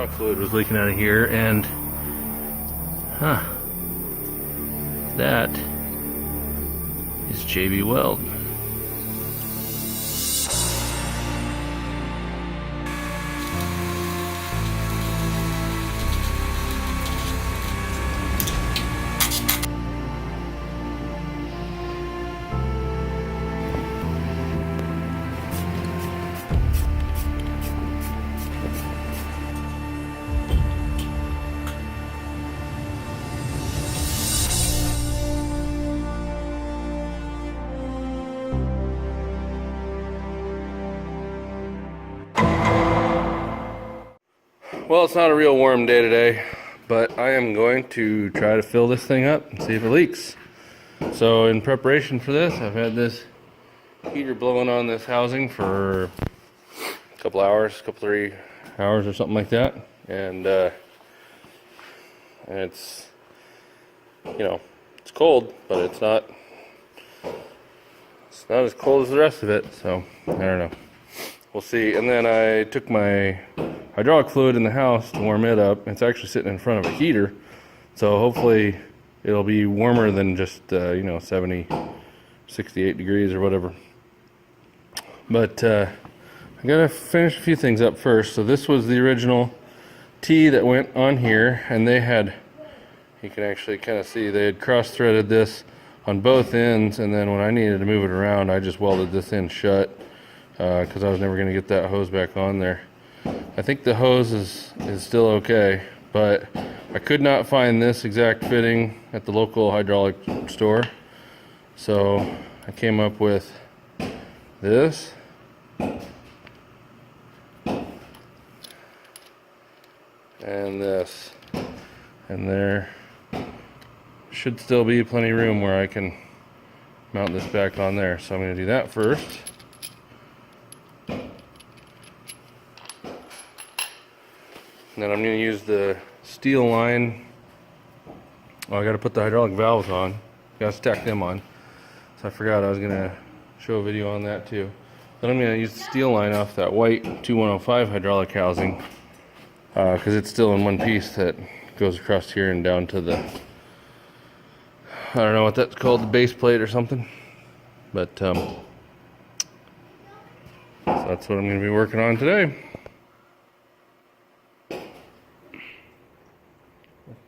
hydraulic fluid was leaking out of here, and that is JB Weld. Well, it's not a real warm day today, but I am going to try to fill this thing up and see if it leaks. So in preparation for this, I've had this heater blowing on this housing for a couple hours, 3 hours or something like that. And it's, you know, it's cold, but it's not as cold as the rest of it. So I don't know. We'll see. And then I took my hydraulic fluid in the house to warm it up. It's actually sitting in front of a heater, so hopefully it'll be warmer than just 70, 68 degrees or whatever. But I gotta finish a few things up first. So this was the original T that went on here, and they had, you can actually kind of see, they had cross-threaded this on both ends, and then when I needed to move it around, I just welded this end shut because I was never going to get that hose back on there. I think the hose is still okay, but I could not find this exact fitting at the local hydraulic store. So I came up with this. And this. And there should still be plenty of room where I can mount this back on there. So I'm going to do that first. And then I'm going to use the steel line. Oh, I got to put the hydraulic valves on. Got to stack them on. So I forgot I was going to show a video on that too. Then I'm going to use the steel line off that white 2105 hydraulic housing because it's still in one piece that goes across here and down to the, I don't know what that's called, the base plate or something. But so that's what I'm going to be working on today.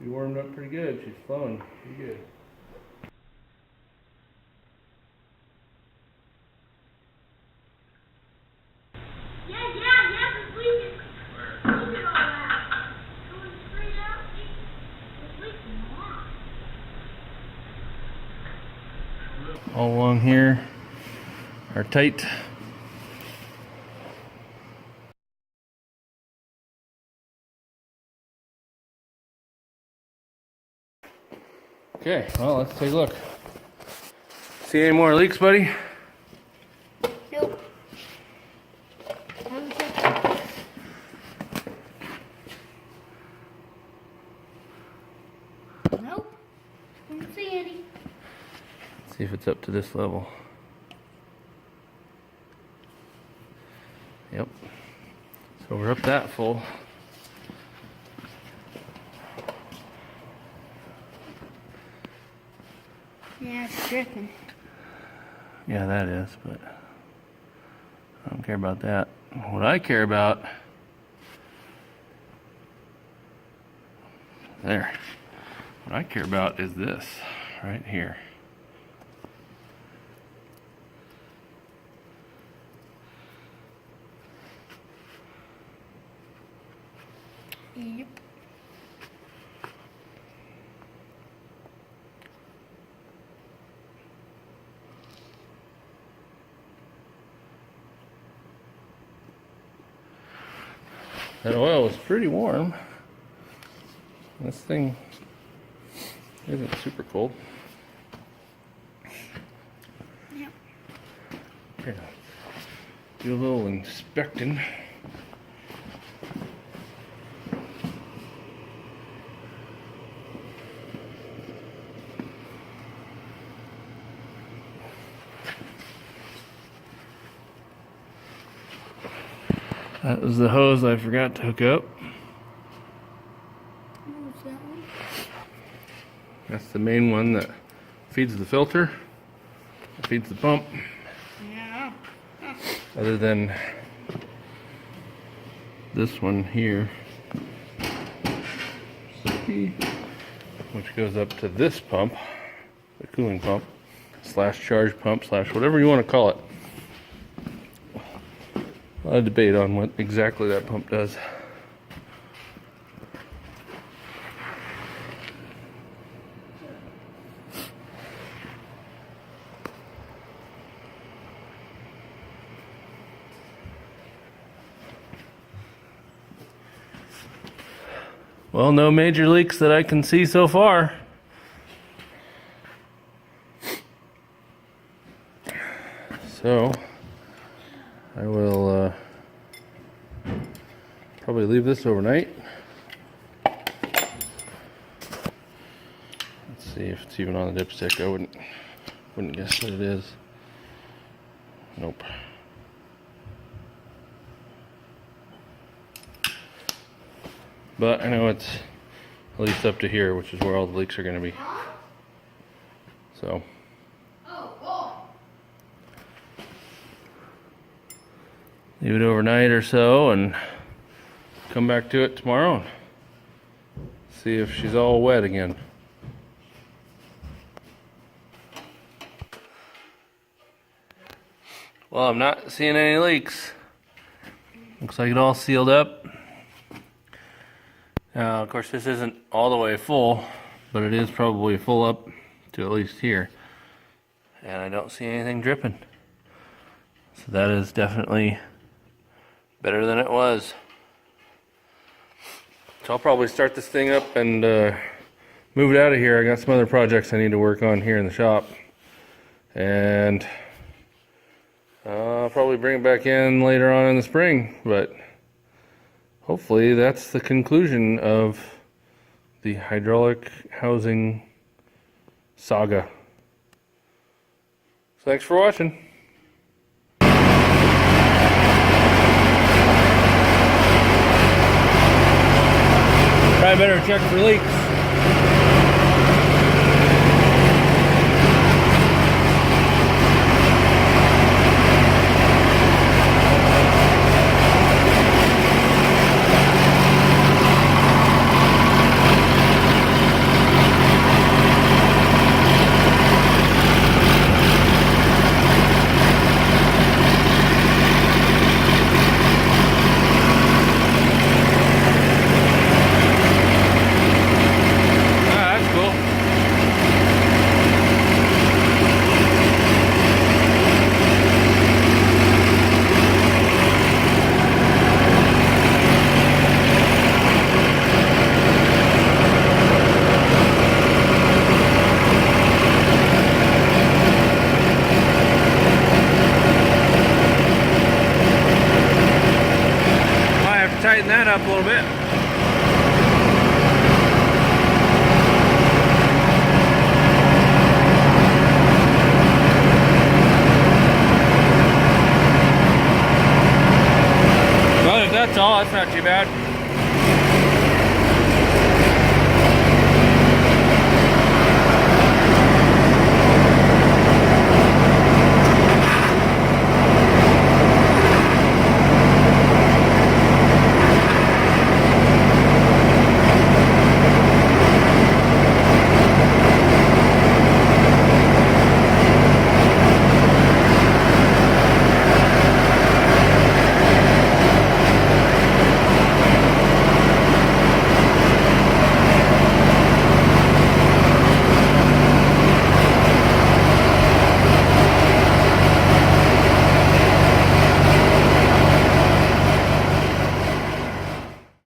She warmed up pretty good. She's flowing pretty good. It's leaking. Look at all that. Going straight out. It's leaking a lot. All along here are tight. Okay, well, let's take a look. See any more leaks, buddy? Nope. Nope. Don't see any. See if it's up to this level. Yep. So we're up that full. Yeah, it's dripping. Yeah, that is, but I don't care about that. What I care about, there. What I care about is this right here. Yep. That oil was pretty warm. This thing isn't super cold. Yep. Here, do a little inspecting. That was the hose I forgot to hook up. What's that one? That's the main one that feeds the filter, feeds the pump. Yeah. Other than this one here, which goes up to this pump, the cooling pump, slash charge pump, slash whatever you want to call it. A lot of debate on what exactly that pump does. Well, no major leaks that I can see so far. So, I will probably leave this overnight. Let's see if it's even on the dipstick. I wouldn't guess that it is. Nope. But I know it's at least up to here, which is where all the leaks are going to be. So. Leave it overnight or so and come back to it tomorrow and see if she's all wet again. Well, I'm not seeing any leaks. Looks like it all sealed up. Now, of course, this isn't all the way full, but it is probably full up to at least here. And I don't see anything dripping. So that is definitely better than it was. So I'll probably start this thing up and move it out of here. I got some other projects I need to work on here in the shop. And I'll probably bring it back in later on in the spring, but hopefully that's the conclusion of the hydraulic housing saga. So thanks for watching. Probably better check for leaks.